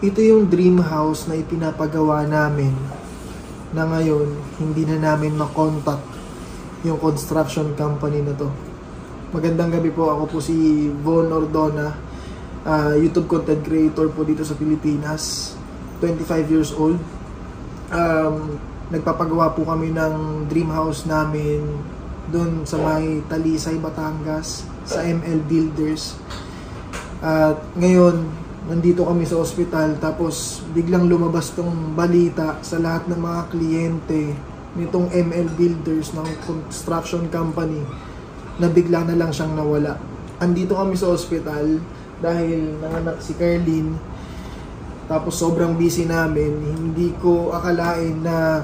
Ito yung dream house na ipinapagawa namin na ngayon hindi na namin makontak yung construction company na to. Magandang gabi po, ako po si Von Ordona, YouTube content creator po dito sa Pilipinas, 25 years old. Nagpapagawa po kami ng dream house namin doon sa may Talisay, Batangas, sa ML Builders. At ngayon nandito kami sa ospital, tapos biglang lumabas tong balita sa lahat ng mga kliyente nitong ML Builders ng construction company na bigla na lang siyang nawala. Andito kami sa ospital dahil nanganak si Carlin, tapos sobrang busy namin. Hindi ko akalain na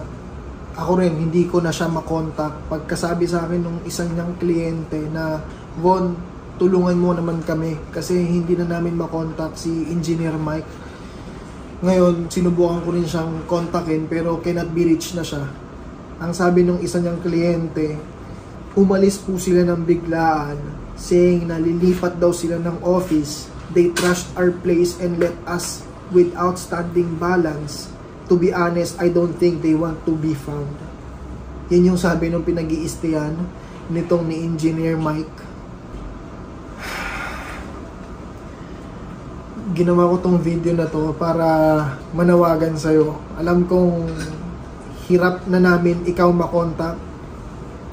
ako rin hindi ko na siya makontak. Pagkasabi sa akin ng isang niyang kliyente na, Von, tulungan mo naman kami kasi hindi na namin makontak si Engineer Mike. Ngayon, sinubukan ko rin siyang kontakin pero cannot be reached na siya. Ang sabi ng isa niyang kliyente, umalis po sila ng biglaan, saying na lilipat daw sila ng office. They trashed our place and left us with outstanding balance. To be honest, I don't think they want to be found. Yan yung sabi ng pinag-iistiyan nitong ni Engineer Mike. Ginawa ko tong video na to para manawagan sa'yo. Alam kong hirap na namin ikaw makontak.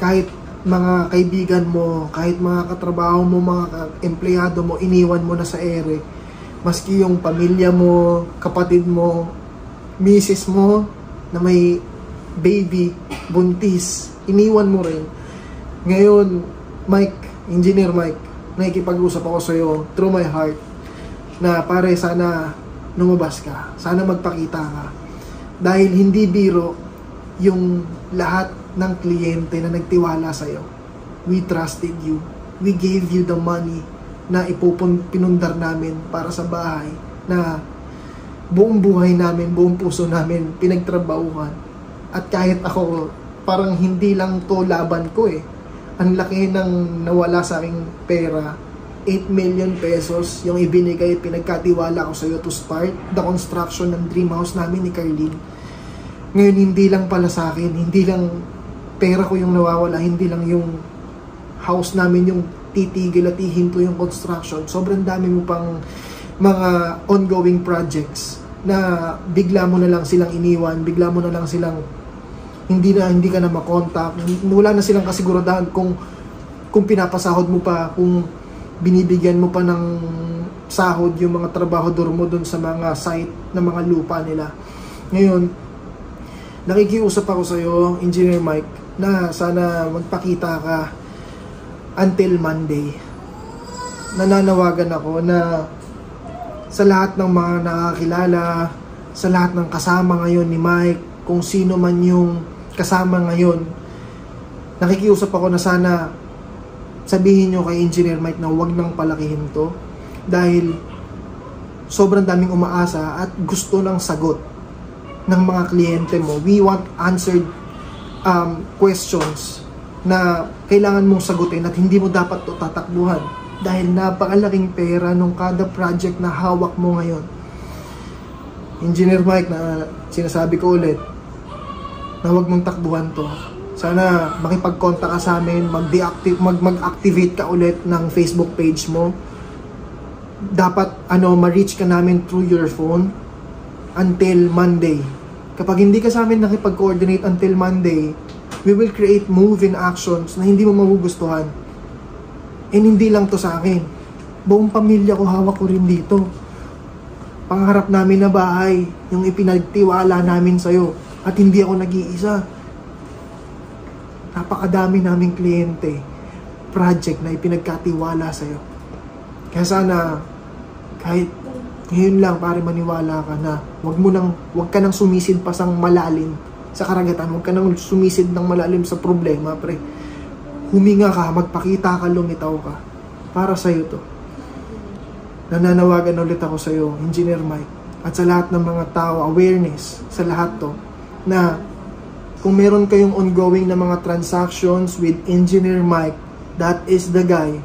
Kahit mga kaibigan mo, kahit mga katrabaho mo, mga empleyado mo, iniwan mo na sa ere. Maski yung pamilya mo, kapatid mo, misis mo na may baby, buntis, iniwan mo rin. Ngayon, Mike, Engineer Mike, nakikipag-usap ako sa'yo through my heart na pare, sana lumabas ka, sana magpakita ka, dahil hindi biro yung lahat ng kliyente na nagtiwala sa'yo. We trusted you, we gave you the money na pinundar namin para sa bahay na buong buhay namin, buong puso namin pinagtrabahuhan. At kahit ako, parang hindi lang to laban ko eh, ang laki ng nawala sa aking pera. 8 million pesos yung ibinigay, pinagkatiwala ko sa iyo to start the construction ng dream house namin ni Carlin. Ngayon, hindi lang pala sa akin, hindi lang pera ko yung nawawala, hindi lang yung house namin yung titigil at hihinto yung construction. Sobrang dami mo pang mga ongoing projects na bigla mo na lang silang iniwan, bigla mo na lang silang hindi ka na makontak, wala na silang kasiguraduhan kung pinapasahod mo pa, kung binibigyan mo pa ng sahod yung mga trabahador mo dun sa mga site na mga lupa nila. Ngayon, nakikiusap ako sa iyo, Engineer Mike, na sana magpakita ka until Monday. Nananawagan ako na sa lahat ng mga nakakilala, sa lahat ng kasama ngayon ni Mike, kung sino man yung kasama ngayon, nakikiusap ako na sana sabihin nyo kay Engineer Mike na huwag nang palakihin to, dahil sobrang daming umaasa at gusto ng sagot ng mga kliyente mo. We want answered questions na kailangan mong sagutin at hindi mo dapat to tatakbuhan dahil napakalaking pera nung kada project na hawak mo ngayon. Engineer Mike, na sinasabi ko ulit na huwag mong takbuhan to. Sana makipag-contact ka sa amin, mag-activate ka ulit ng Facebook page mo. Dapat ma-reach ka namin through your phone until Monday. Kapag hindi ka sa amin nakipag-coordinate until Monday, we will create move-in actions na hindi mo magugustuhan. And hindi lang to sa akin. Buong pamilya ko, hawak ko rin dito. Pangarap namin na bahay, yung ipinagtiwala namin sa'yo. At hindi ako nag-iisa. Napakadami naming kliyente, project na ipinagkatiwala sa'yo. Kaya sana, kahit ngayon lang, pare, maniwala ka na huwag ka nang sumisid pa sang malalim sa karagatan, huwag ka nang sumisid ng malalim sa problema, pre. Huminga ka, magpakita ka, lumitaw ka. Para sa'yo to. Nananawagan ulit ako sa'yo, Engineer Mike, at sa lahat ng mga tao, awareness sa lahat to, na kung meron kayong ongoing na mga transactions with Engineer Mike, that is the guy.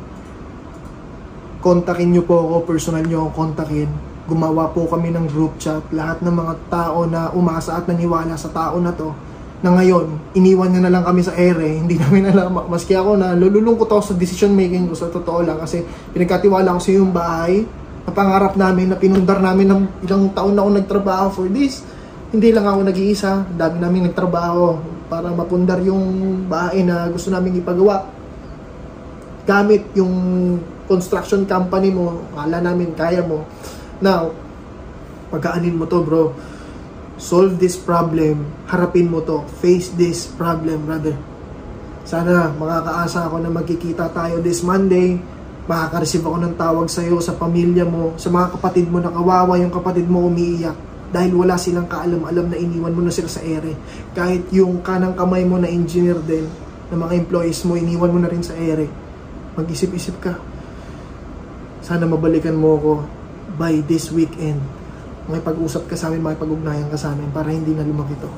Kontakin nyo po ako, personal nyo akong kontakin. gumawa po kami ng group chat. Lahat ng mga tao na umasa at naniwala sa tao na to, na ngayon, iniwan niya na lang kami sa ere. Hindi namin alam, maski ako na lululungkot ako sa decision making ko, sa totoo lang, kasi pinagkatiwala ko sa yung bahay, na pangarap namin, na pinundar namin ng ilang taon na ako nagtrabaho for this. Hindi lang ako nag-iisa, dami namin nagtrabaho para mapundar yung bahay na gusto namin ipagawa. Gamit yung construction company mo, akala namin kaya mo. Now, pagkaanin mo to, bro. Solve this problem. Harapin mo to. Face this problem, brother. Sana makakaasa ako na magkikita tayo this Monday. Makaka-receive ako ng tawag sa'yo, sa pamilya mo, sa mga kapatid mo na kawawa yung kapatid mo umiiyak. Dahil wala silang kaalam-alam na iniwan mo na sila sa ere. Kahit yung kanang kamay mo na engineer din, na mga employees mo, iniwan mo na rin sa ere. Mag-isip-isip ka. Sana mabalikan mo ako by this weekend. Makipag-usap ka sa amin, makipag-ugnayan ka sa amin para hindi na lumaki to.